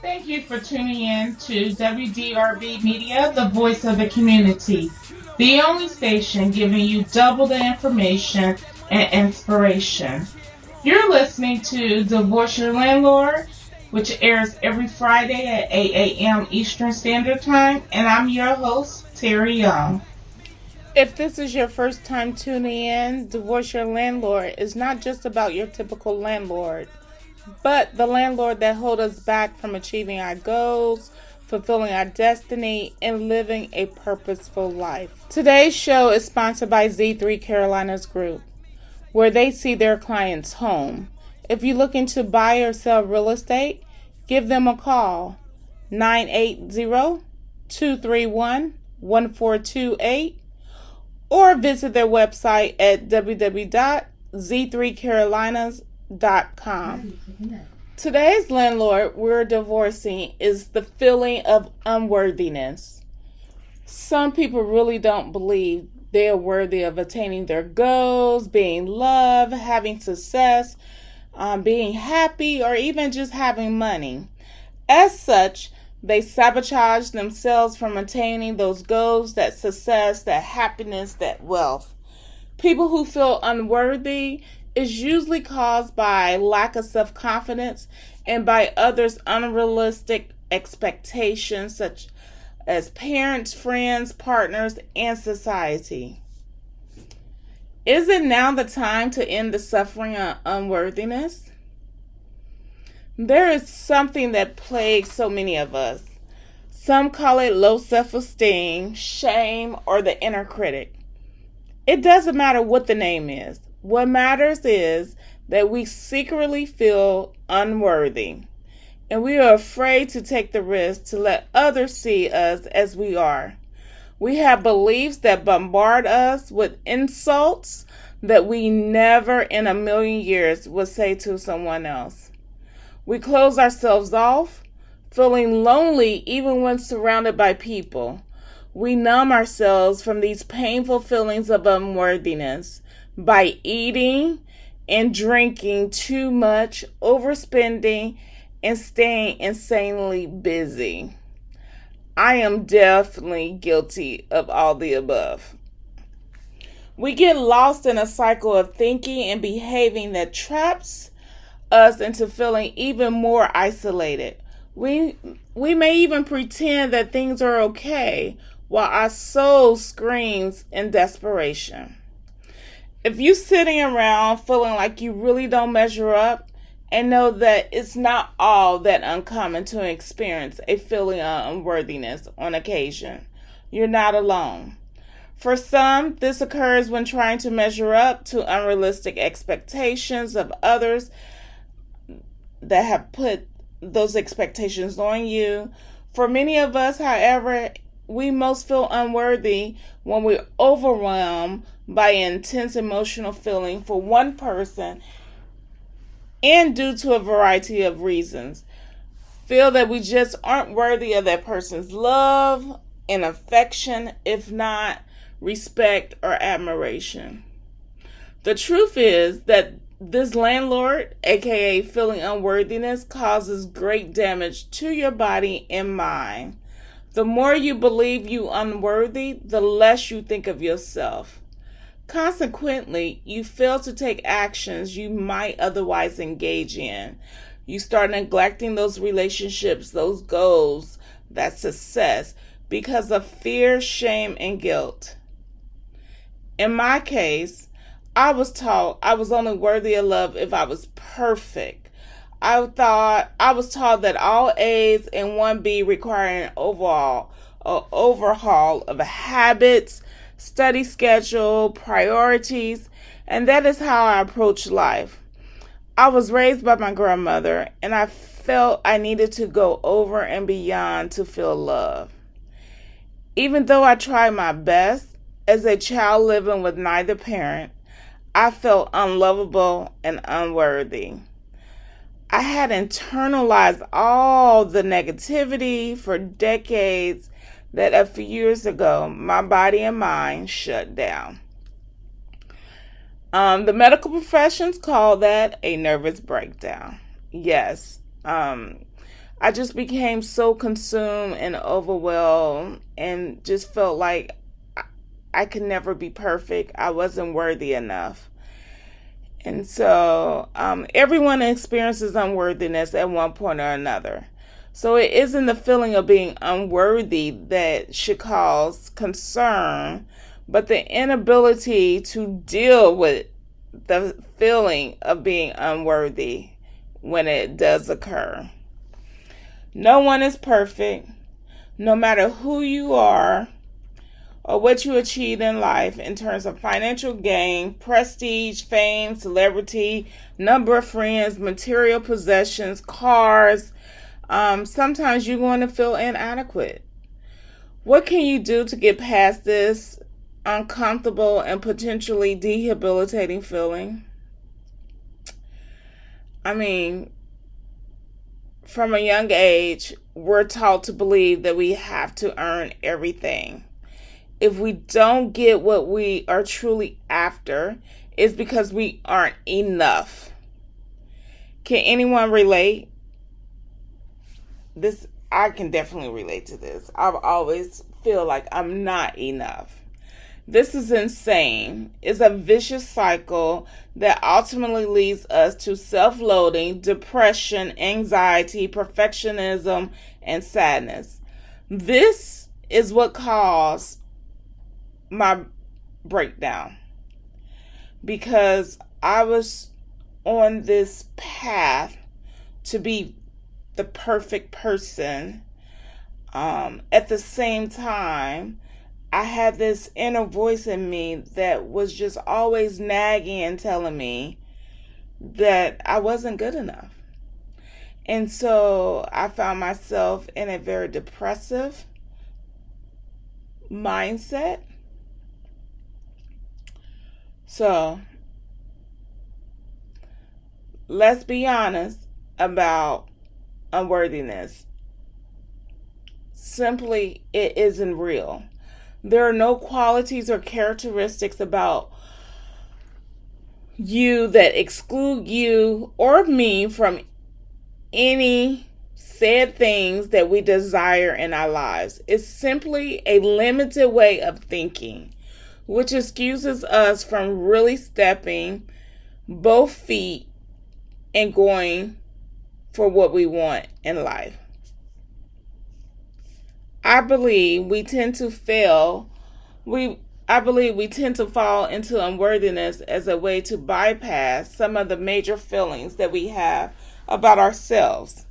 Thank you for tuning in to WDRB Media, the voice of the community, the only station giving you double the information and inspiration. You're listening to Divorce Your Landlord, which airs every Friday at 8 a.m. Eastern Standard Time, and I'm your host, Terri Young. If this is your first time tuning in, Divorce Your Landlord is not just about your typical landlord, but the landlord that holds us back from achieving our goals, fulfilling our destiny, and living a purposeful life. Today's show is sponsored by Z3 Carolinas Group, where they see their clients home. If you're looking to buy or sell real estate, give them a call, 980-231-1428, or visit their website at www.z3carolinas.com. Today's landlord we're divorcing is the feeling of unworthiness. Some people really don't believe they are worthy of attaining their goals, being loved, having success, being happy, or even just having money. As such, they sabotage themselves from attaining those goals, that success, that happiness, that wealth. People who feel unworthy is usually caused by lack of self-confidence and by others' unrealistic expectations, such as parents, friends, partners, and society. Is it now the time to end the suffering of unworthiness? There is something that plagues so many of us. Some call it low self-esteem, shame, or the inner critic. It doesn't matter what the name is. What matters is that we secretly feel unworthy, and we are afraid to take the risk to let others see us as we are. We have beliefs that bombard us with insults that we never in a million years would say to someone else. We close ourselves off, feeling lonely even when surrounded by people. We numb ourselves from these painful feelings of unworthiness by eating and drinking too much, overspending, and staying insanely busy. I am definitely guilty of all the above. We get lost in a cycle of thinking and behaving that traps us into feeling even more isolated. We may even pretend that things are okay while our soul screams in desperation. If you're sitting around feeling like you really don't measure up, and know that it's not all that uncommon to experience a feeling of unworthiness on occasion, you're not alone. For some, this occurs when trying to measure up to unrealistic expectations of others that have put those expectations on you. For many of us, however, we most feel unworthy when we're overwhelmed by intense emotional feeling for one person, and due to a variety of reasons, feel that we just aren't worthy of that person's love and affection, if not respect or admiration. The truth is that this landlord, aka feeling unworthiness, causes great damage to your body and mind. The more you believe you unworthy, the less you think of yourself. Consequently, you fail to take actions you might otherwise engage in. You start neglecting those relationships, those goals, that success because of fear, shame, and guilt. In my case, I was taught I was only worthy of love if I was perfect. I was taught that all A's and one B require an overhaul of habits, study schedule, priorities, and that is how I approach life. I was raised by my grandmother, and I felt I needed to go over and beyond to feel love. Even though I tried my best, as a child living with neither parent, I felt unlovable and unworthy. I had internalized all the negativity for decades that a few years ago, my body and mind shut down. The medical professions call that a nervous breakdown. Yes, I just became so consumed and overwhelmed and just felt like I could never be perfect. I wasn't worthy enough. And so everyone experiences unworthiness at one point or another. So it isn't the feeling of being unworthy that should cause concern, but the inability to deal with the feeling of being unworthy when it does occur. No one is perfect, no matter who you are or what you achieve in life in terms of financial gain, prestige, fame, celebrity, number of friends, material possessions, cars. Sometimes you're going to feel inadequate. What can you do to get past this uncomfortable and potentially debilitating feeling? I mean, from a young age, we're taught to believe that we have to earn everything. If we don't get what we are truly after, it's because we aren't enough. Can anyone relate? I can definitely relate to this. I've always feel like I'm not enough. This is insane. It's a vicious cycle that ultimately leads us to self-loathing, depression, anxiety, perfectionism, and sadness. This is what caused my breakdown, because I was on this path to be the perfect person. At the same time, I had this inner voice in me that was just always nagging and telling me that I wasn't good enough. And so I found myself in a very depressive mindset. So let's be honest about unworthiness. Simply, it isn't real. There are no qualities or characteristics about you that exclude you or me from any said things that we desire in our lives. It's simply a limited way of thinking, which excuses us from really stepping both feet and going for what we want in life. I believe we tend to fall into unworthiness as a way to bypass some of the major feelings that we have about ourselves.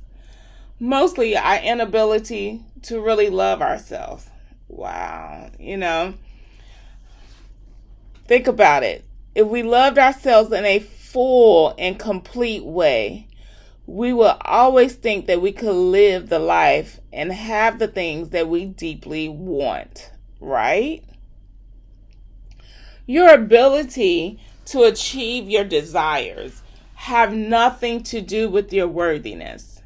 Mostly our inability to really love ourselves. Wow, think about it. If we loved ourselves in a full and complete way, we will always think that we could live the life and have the things that we deeply want, right? Your ability to achieve your desires have nothing to do with your worthiness.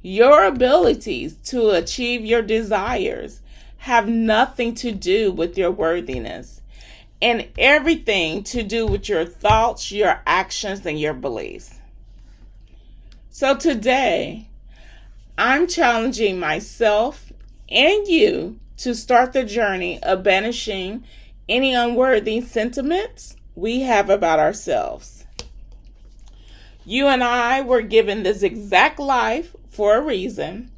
Your abilities to achieve your desires have nothing to do with your worthiness, and everything to do with your thoughts, your actions, and your beliefs. So today, I'm challenging myself and you to start the journey of banishing any unworthy sentiments we have about ourselves. You and I were given this exact life for a reason,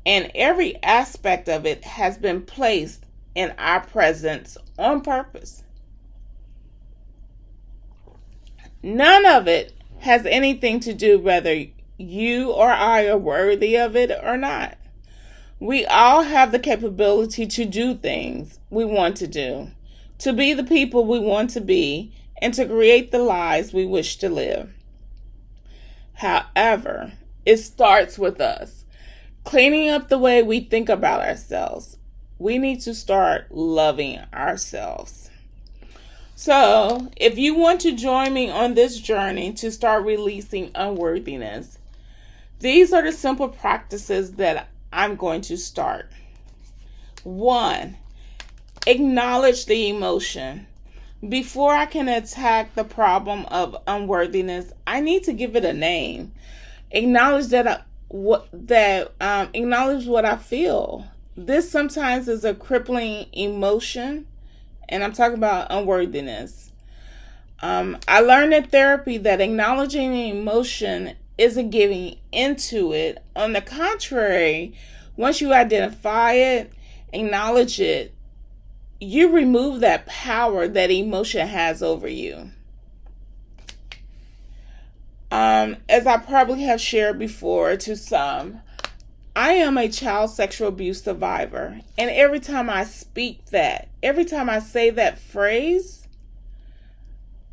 and every aspect of it has been placed in our presence on purpose. None of it has anything to do whether you or I are worthy of it or not. We all have the capability to do things we want to do, to be the people we want to be, and to create the lives we wish to live. However, it starts with us cleaning up the way we think about ourselves. We need to start loving ourselves. So, if you want to join me on this journey to start releasing unworthiness, these are the simple practices that I'm going to start. 1, acknowledge the emotion. Before I can attack the problem of unworthiness, I need to give it a name. Acknowledge that acknowledge what I feel. This sometimes is a crippling emotion, and I'm talking about unworthiness. I learned in therapy that acknowledging an emotion isn't giving into it. On the contrary, once you identify it, acknowledge it, you remove that power that emotion has over you. As I probably have shared before to some, I am a child sexual abuse survivor. And every time I speak that, every time I say that phrase,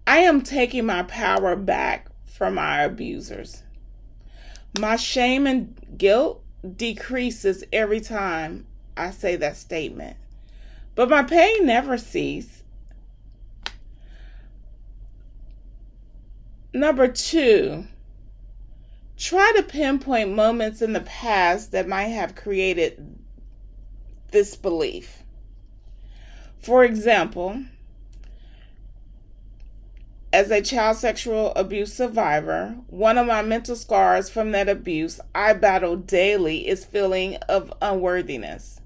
I am taking my power back from my abusers. My shame and guilt decreases every time I say that statement. But my pain never ceases. Number 2, try to pinpoint moments in the past that might have created this belief. For example, as a child sexual abuse survivor, one of my mental scars from that abuse I battle daily is feeling of unworthiness.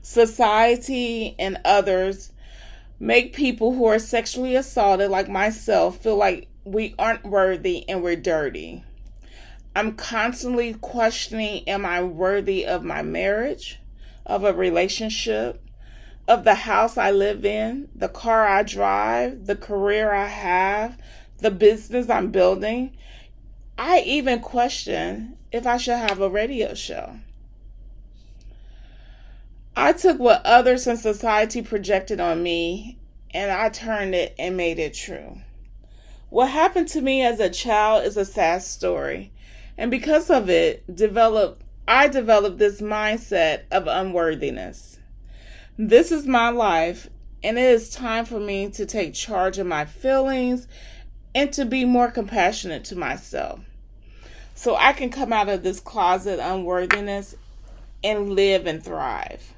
Society and others make people who are sexually assaulted, like myself, feel like we aren't worthy and we're dirty. I'm constantly questioning, am I worthy of my marriage, of a relationship, of the house I live in, the car I drive, the career I have, the business I'm building? I even question if I should have a radio show. I took what others in society projected on me and I turned it and made it true. What happened to me as a child is a sad story. And because of it, I developed this mindset of unworthiness. This is my life, and it is time for me to take charge of my feelings and to be more compassionate to myself, so I can come out of this closet unworthiness and live and thrive.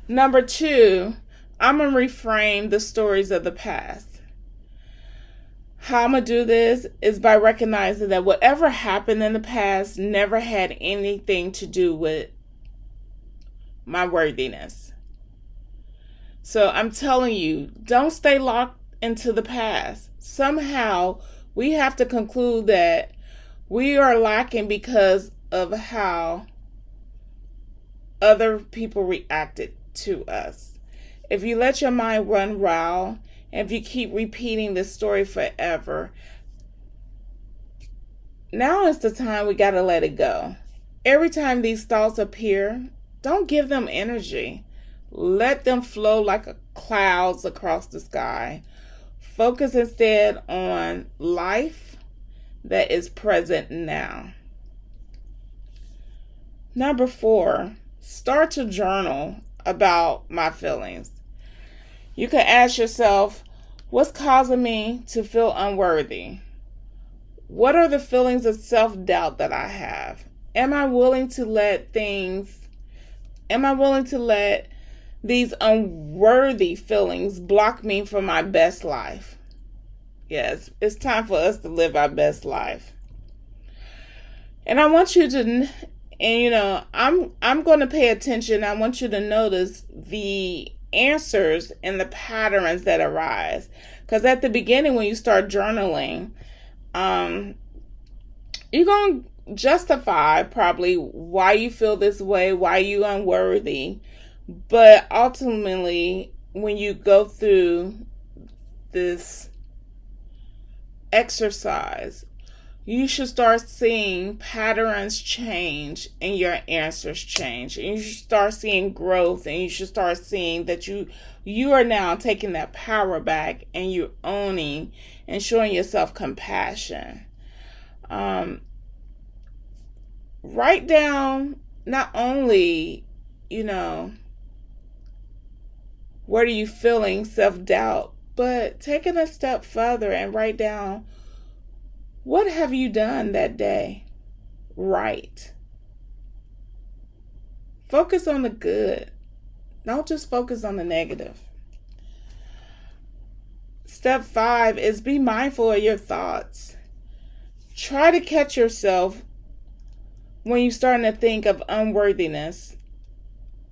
Number 2, I'm going to reframe the stories of the past. How I'm going to do this is by recognizing that whatever happened in the past never had anything to do with my worthiness. So I'm telling you, don't stay locked into the past. Somehow we have to conclude that we are lacking because of how other people reacted to us. If you let your mind run wild, and if you keep repeating this story forever, now is the time we got to let it go. Every time these thoughts appear, don't give them energy. Let them flow like clouds across the sky. Focus instead on life that is present now. Number 4, start to journal about my feelings. You can ask yourself, what's causing me to feel unworthy? What are the feelings of self-doubt that I have? Am I willing to let these unworthy feelings block me from my best life? Yes, it's time for us to live our best life. And I want you to, I'm going to pay attention. I want you to notice the answers and the patterns that arise. Because at the beginning, when you start journaling, you're going to justify probably why you feel this way, why you unworthy. But ultimately, when you go through this exercise, you should start seeing patterns change and your answers change. And you should start seeing growth, and you should start seeing that you are now taking that power back and you're owning and showing yourself compassion. Write down not only, what are you feeling, self-doubt, but take it a step further and write down, what have you done that day right? Focus on the good. Don't just focus on the negative. Step 5 is be mindful of your thoughts. Try to catch yourself when you're starting to think of unworthiness.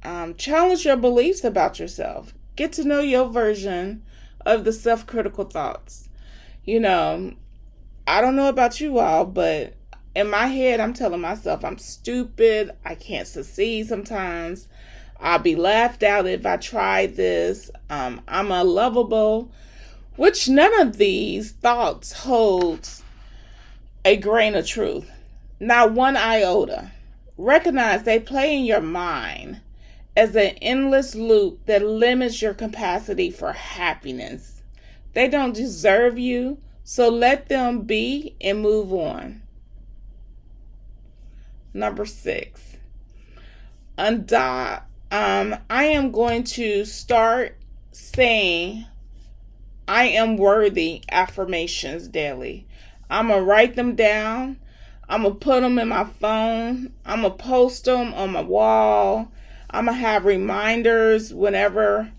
Challenge your beliefs about yourself. Get to know your version of the self-critical thoughts. I don't know about you all, but in my head, I'm telling myself I'm stupid. I can't succeed sometimes. I'll be laughed out if I try this. I'm unlovable, which none of these thoughts holds a grain of truth. Not one iota. Recognize they play in your mind as an endless loop that limits your capacity for happiness. They don't deserve you, so let them be and move on. Number 6. I am going to start saying I am worthy affirmations daily. I'm going to write them down. I'm going to put them in my phone. I'm going to post them on my wall. I'm going to have reminders whenever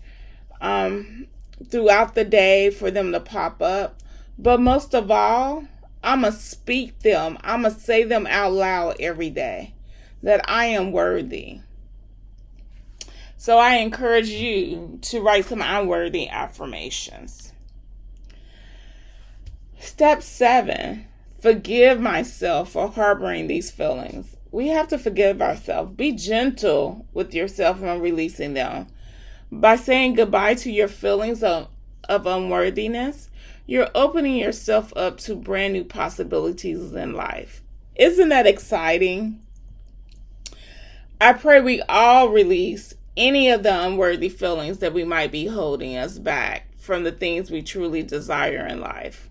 throughout the day for them to pop up. But most of all, I'm going to speak them. I'm going to say them out loud every day that I am worthy. So I encourage you to write some unworthy affirmations. Step 7, forgive myself for harboring these feelings. We have to forgive ourselves. Be gentle with yourself when releasing them. By saying goodbye to your feelings of unworthiness, you're opening yourself up to brand new possibilities in life. Isn't that exciting? I pray we all release any of the unworthy feelings that we might be holding us back from the things we truly desire in life.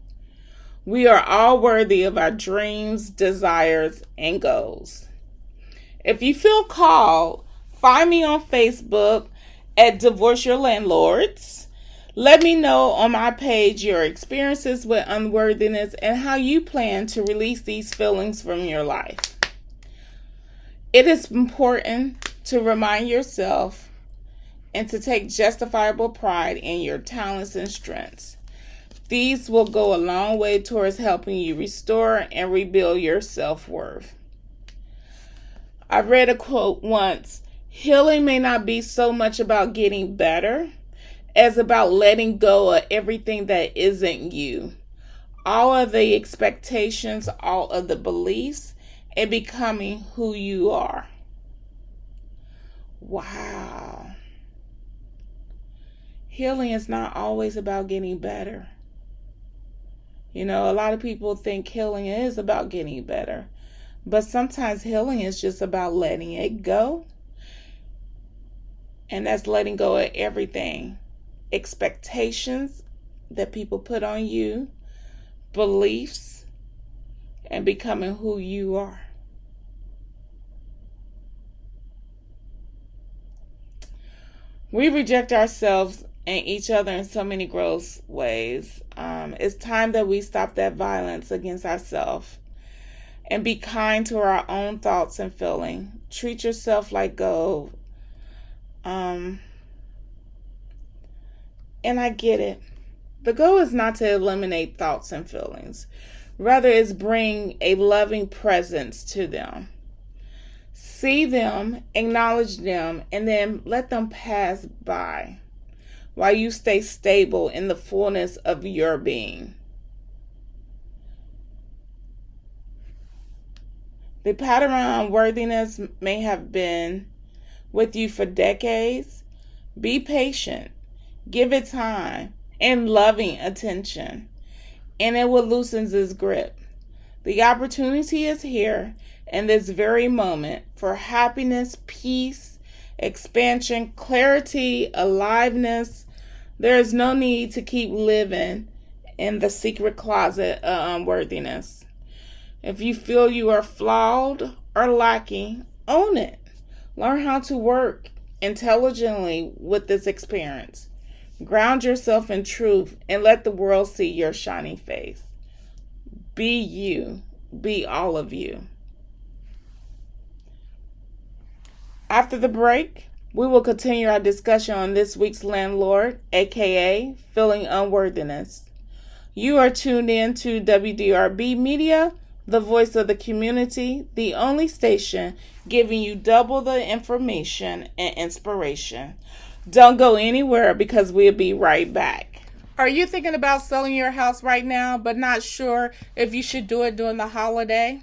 We are all worthy of our dreams, desires, and goals. If you feel called, find me on Facebook at Divorce Your Landlords. Let me know on my page your experiences with unworthiness and how you plan to release these feelings from your life. It is important to remind yourself and to take justifiable pride in your talents and strengths. These will go a long way towards helping you restore and rebuild your self-worth. I read a quote once, healing may not be so much about getting better as about letting go of everything that isn't you. All of the expectations, all of the beliefs, and becoming who you are. Wow. Healing is not always about getting better. A lot of people think healing is about getting better. But sometimes healing is just about letting it go. And that's letting go of everything. Expectations that people put on you, beliefs, and becoming who you are. We reject ourselves and each other in so many gross ways. It's time that we stop that violence against ourselves and be kind to our own thoughts and feelings. Treat yourself like gold. And I get it. The goal is not to eliminate thoughts and feelings. Rather, it's bring a loving presence to them. See them, acknowledge them, and then let them pass by while you stay stable in the fullness of your being. The pattern of unworthiness may have been with you for decades. Be patient. Give it time and loving attention, and it will loosen its grip. The opportunity is here in this very moment for happiness, peace, expansion, clarity, aliveness. There is no need to keep living in the secret closet of unworthiness. If you feel you are flawed or lacking, own it. Learn how to work intelligently with this experience. Ground yourself in truth and let the world see your shining face. Be you. Be all of you. After the break, we will continue our discussion on this week's Landlord, aka Feeling Unworthiness. You are tuned in to WDRB Media, the voice of the community, the only station giving you double the information and inspiration. Don't go anywhere because we'll be right back. Are you thinking about selling your house right now but not sure if you should do it during the holiday?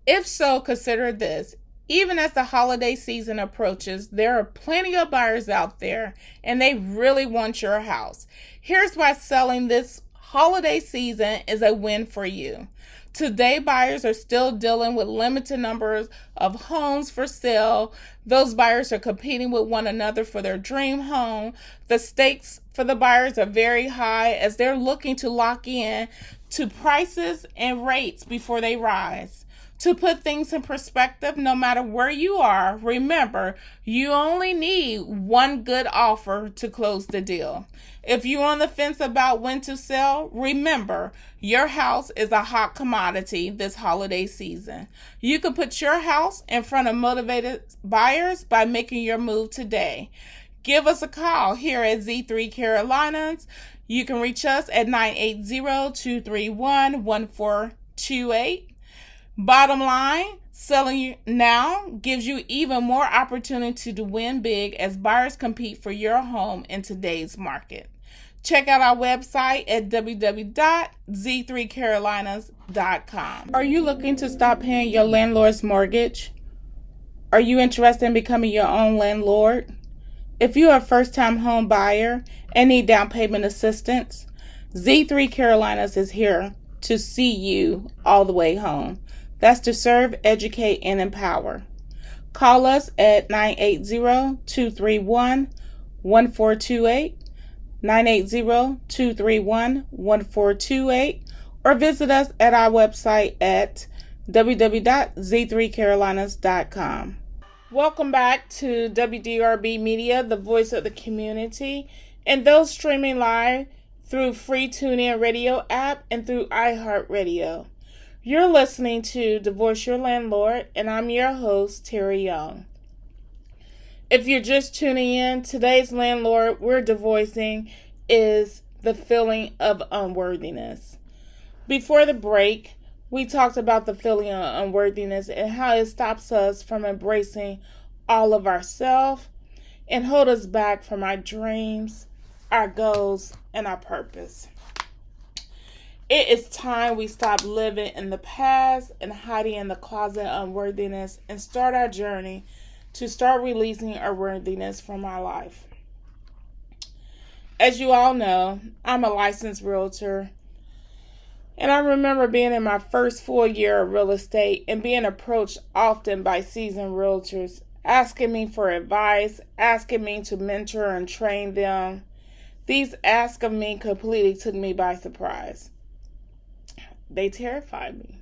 If so, consider this. Even as the holiday season approaches, there are plenty of buyers out there and they really want your house. Here's why selling this holiday season is a win for you. Today, buyers are still dealing with limited numbers of homes for sale. Those buyers are competing with one another for their dream home. The stakes for the buyers are very high as they're looking to lock in to prices and rates before they rise. To put things in perspective, no matter where you are, remember, you only need one good offer to close the deal. If you're on the fence about when to sell, remember, your house is a hot commodity this holiday season. You can put your house in front of motivated buyers by making your move today. Give us a call here at Z3 Carolinas. You can reach us at 980-231-1428. Bottom line, selling now gives you even more opportunity to win big as buyers compete for your home in today's market. Check out our website at www.z3carolinas.com. Are you looking to stop paying your landlord's mortgage? Are you interested in becoming your own landlord? If you are a first-time home buyer and need down payment assistance, Z3 Carolinas is here to see you all the way home. That's to serve, educate, and empower. Call us at 980-231-1428, 980-231-1428, or visit us at our website at www.z3carolinas.com. Welcome back to WDRB Media, the voice of the community, and those streaming live through free TuneIn Radio app and through iHeartRadio. You're listening to Divorce Your Landlord, and I'm your host, Terri Young. If you're just tuning in, today's landlord we're divorcing is the feeling of unworthiness. Before the break, we talked about the feeling of unworthiness and how it stops us from embracing all of ourselves and hold us back from our dreams, our goals, and our purpose. It is time we stop living in the past and hiding in the closet of unworthiness and start our journey to start releasing our worthiness from our life. As you all know, I'm a licensed realtor, and I remember being in my first full year of real estate and being approached often by seasoned realtors, asking me for advice, asking me to mentor and train them. These asks of me completely took me by surprise. They terrified me.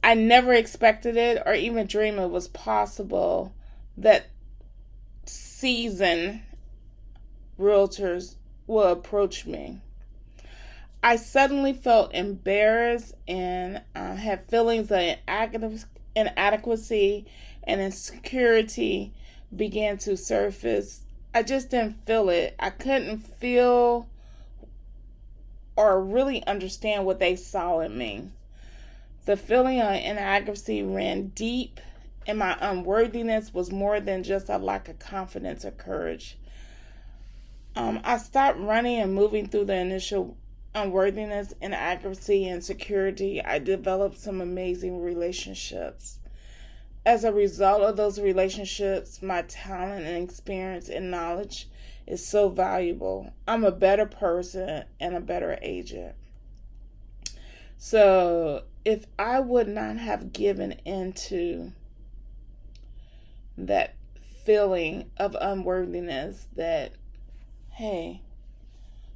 I never expected it or even dreamed it was possible that seasoned realtors will approach me. I suddenly felt embarrassed and had feelings of inadequacy and insecurity began to surface. I just didn't feel it. I couldn't feel or really understand what they saw in me. The feeling of inadequacy ran deep, and my unworthiness was more than just a lack of confidence or courage. I stopped running and moving through the initial unworthiness, inadequacy, and insecurity. I developed some amazing relationships. As a result of those relationships, my talent and experience and knowledge is so valuable. I'm a better person and a better agent. So if I would not have given into that feeling of unworthiness that, hey,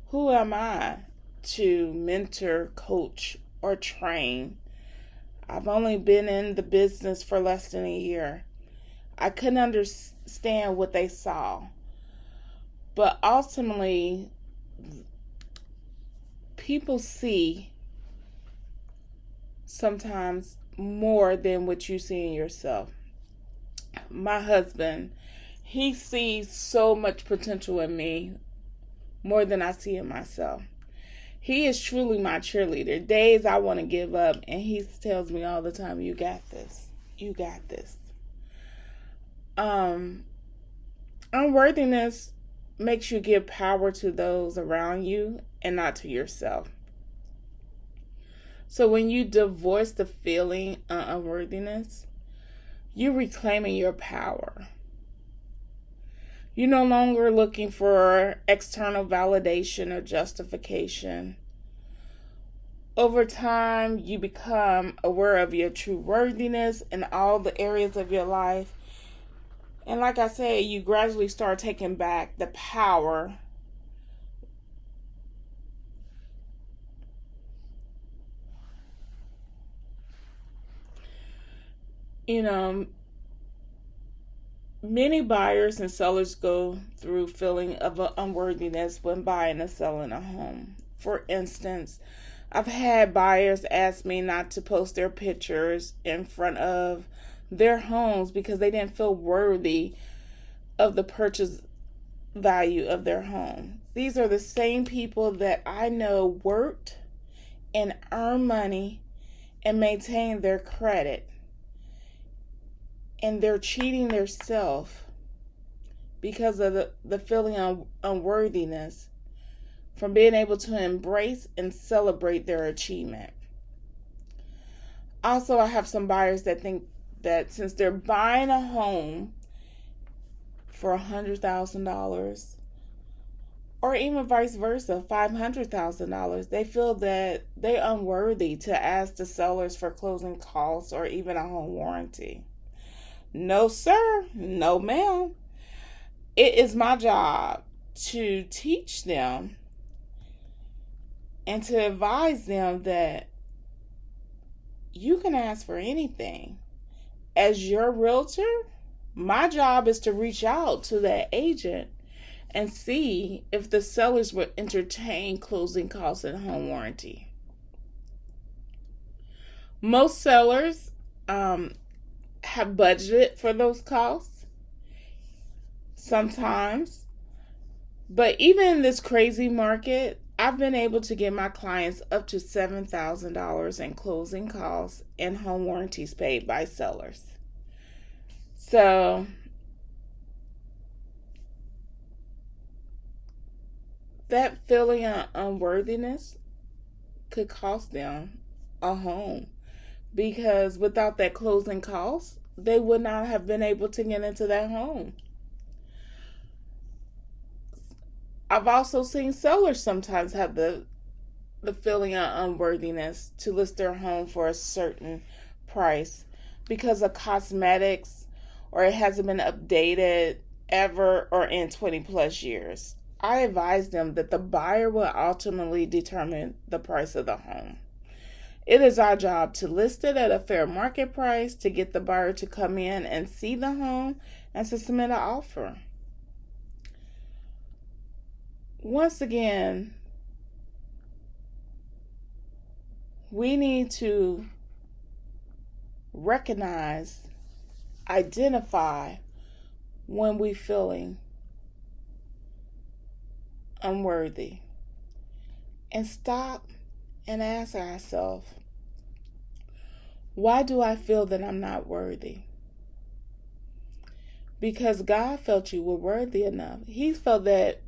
who am I to mentor, coach, or train? I've only been in the business for less than a year. I couldn't understand what they saw. But ultimately, people see sometimes more than what you see in yourself. My husband, he sees so much potential in me, more than I see in myself. He is truly my cheerleader. Days I want to give up, and he tells me all the time, you got this. You got this. Unworthiness makes you give power to those around you and not to yourself. So when you divorce the feeling of unworthiness, you're reclaiming your power. You're no longer looking for external validation or justification. Over time, you become aware of your true worthiness in all the areas of your life. And like I said, you gradually start taking back the power many buyers and sellers go through feeling of unworthiness when buying and selling a home. For instance, I've had buyers ask me not to post their pictures in front of their homes because they didn't feel worthy of the purchase value of their home. These are the same people that I know worked and earned money and maintained their credit. And they're cheating themselves because of the feeling of unworthiness from being able to embrace and celebrate their achievement. Also, I have some buyers that think that since they're buying a home for $100,000 or even vice versa, $500,000, they feel that they're unworthy to ask the sellers for closing costs or even a home warranty. No, sir. No, ma'am. It is my job to teach them and to advise them that you can ask for anything. As your realtor, my job is to reach out to that agent and see if the sellers would entertain closing costs and home warranty. Most sellers have budgeted for those costs sometimes, but even in this crazy market, I've been able to get my clients up to $7,000 in closing costs and home warranties paid by sellers. So that feeling of unworthiness could cost them a home, because without that closing cost, they would not have been able to get into that home. I've also seen sellers sometimes have the feeling of unworthiness to list their home for a certain price because of cosmetics, or it hasn't been updated ever or in 20 plus years. I advise them that the buyer will ultimately determine the price of the home. It is our job to list it at a fair market price, to get the buyer to come in and see the home and to submit an offer. Once again, we need to recognize, identify when we're feeling unworthy, and stop and ask ourselves, why do I feel that I'm not worthy? Because God felt you were worthy enough. He felt that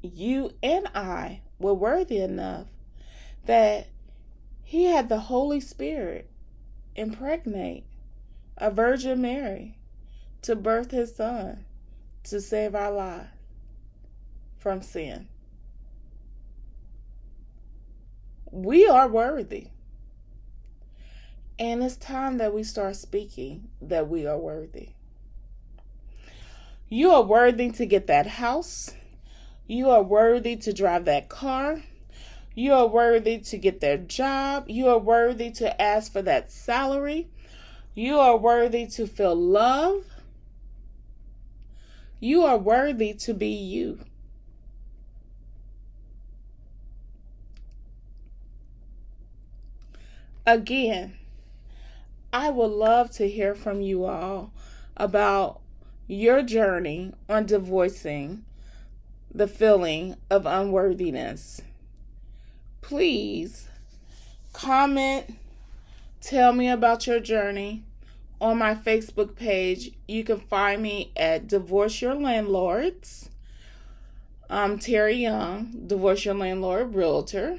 you and I were worthy enough that He had the Holy Spirit impregnate a Virgin Mary to birth His Son to save our lives from sin. We are worthy. And it's time that we start speaking that we are worthy. You are worthy to get that house. You are worthy to drive that car. You are worthy to get that job. You are worthy to ask for that salary. You are worthy to feel love. You are worthy to be you. Again, I would love to hear from you all about your journey on divorcing the feeling of unworthiness. please comment, tell me about your journey on my Facebook page. You can find me at Divorce Your Landlords. I'm Terri Young, Divorce Your Landlord Realtor.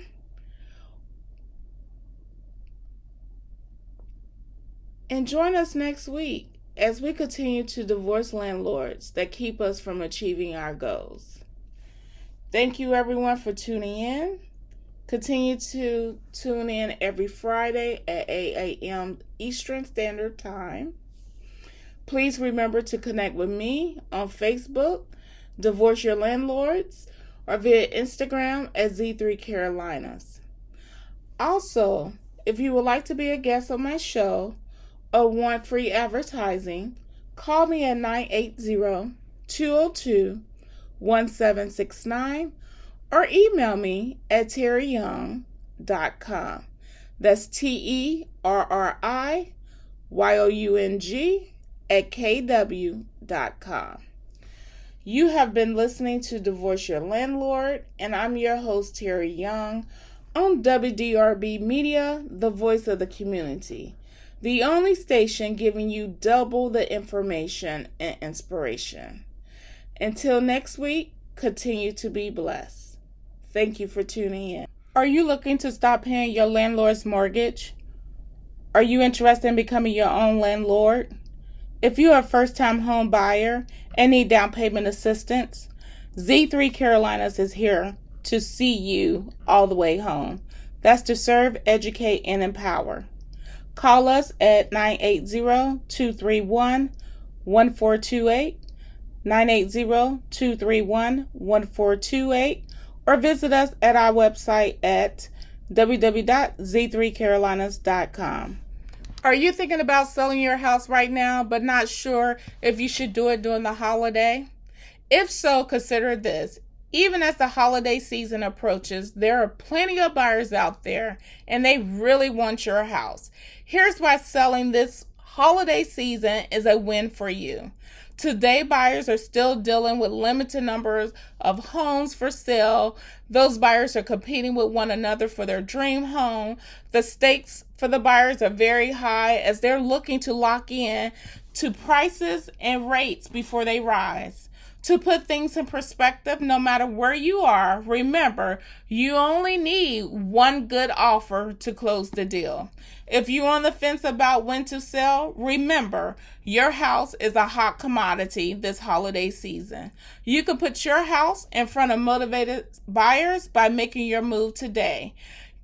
And join us next week as we continue to divorce landlords that keep us from achieving our goals. Thank you everyone for tuning in. Continue to tune in every Friday at 8 a.m. Eastern Standard Time. Please remember to connect with me on Facebook, Divorce Your Landlords, or via Instagram at Z3 Carolinas. Also, if you would like to be a guest on my show or want free advertising, call me at 980-202-1769 or email me at terriyoung.com. That's TERRIYOUNG@KW.com. You have been listening to Divorce Your Landlord, and I'm your host, Terri Young, on WDRB Media, the voice of the community, the only station giving you double the information and inspiration. Until next week, continue to be blessed. Thank you for tuning in. Are you looking to stop paying your landlord's mortgage? Are you interested in becoming your own landlord? If you are a first-time home buyer and need down payment assistance, Z3 Carolinas is here to see you all the way home. That's to serve, educate, and empower. Call us at 980-231-1428, 980-231-1428, or visit us at our website at www.z3carolinas.com. Are you thinking about selling your house right now, but not sure if you should do it during the holiday? If so, consider this. Even as the holiday season approaches, there are plenty of buyers out there, and they really want your house. Here's why selling this holiday season is a win for you. Today, buyers are still dealing with limited numbers of homes for sale. Those buyers are competing with one another for their dream home. The stakes for the buyers are very high as they're looking to lock in to prices and rates before they rise. To put things in perspective, no matter where you are, remember, you only need one good offer to close the deal. If you're on the fence about when to sell, remember, your house is a hot commodity this holiday season. You can put your house in front of motivated buyers by making your move today.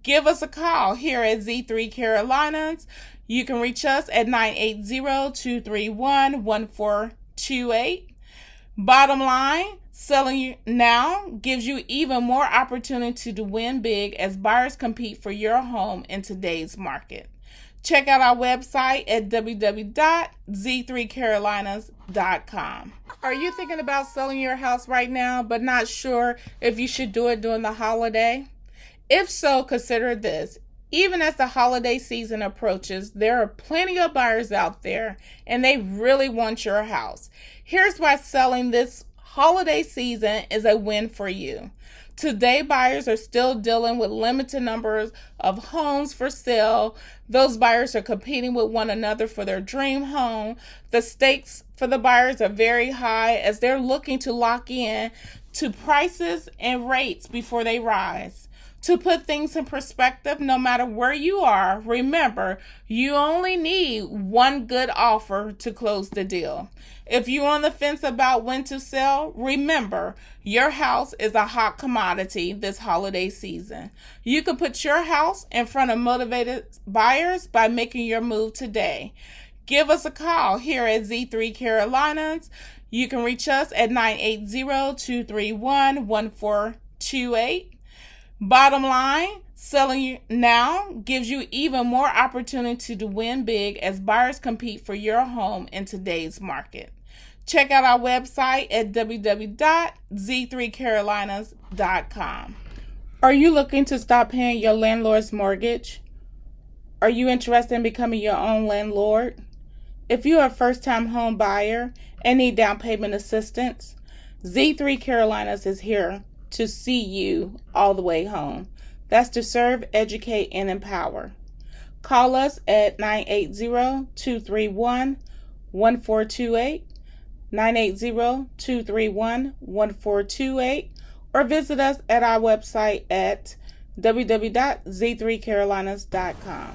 Give us a call here at Z3 Carolinas. You can reach us at 980-231-1428. Bottom line, selling now gives you even more opportunity to win big as buyers compete for your home in today's market. Check out our website at www.z3carolinas.com. Are you thinking about selling your house right now, but not sure if you should do it during the holiday? If so, consider this. Even as the holiday season approaches, there are plenty of buyers out there, and they really want your house. Here's why selling this holiday season is a win for you. Today, buyers are still dealing with limited numbers of homes for sale. Those buyers are competing with one another for their dream home. The stakes for the buyers are very high as they're looking to lock in to prices and rates before they rise. To put things in perspective, no matter where you are, remember, you only need one good offer to close the deal. If you're on the fence about when to sell, remember, your house is a hot commodity this holiday season. You can put your house in front of motivated buyers by making your move today. Give us a call here at Z3 Carolinas. You can reach us at 980-231-1428. Bottom line, selling now gives you even more opportunity to win big as buyers compete for your home in today's market. Check out our website at www.z3carolinas.com. Are you looking to stop paying your landlord's mortgage? Are you interested in becoming your own landlord? If you are a first-time home buyer and need down payment assistance, Z3 Carolinas is here to see you all the way home. That's to serve, educate, and empower. Call us at 980-231-1428, 980-231-1428, or visit us at our website at www.z3carolinas.com.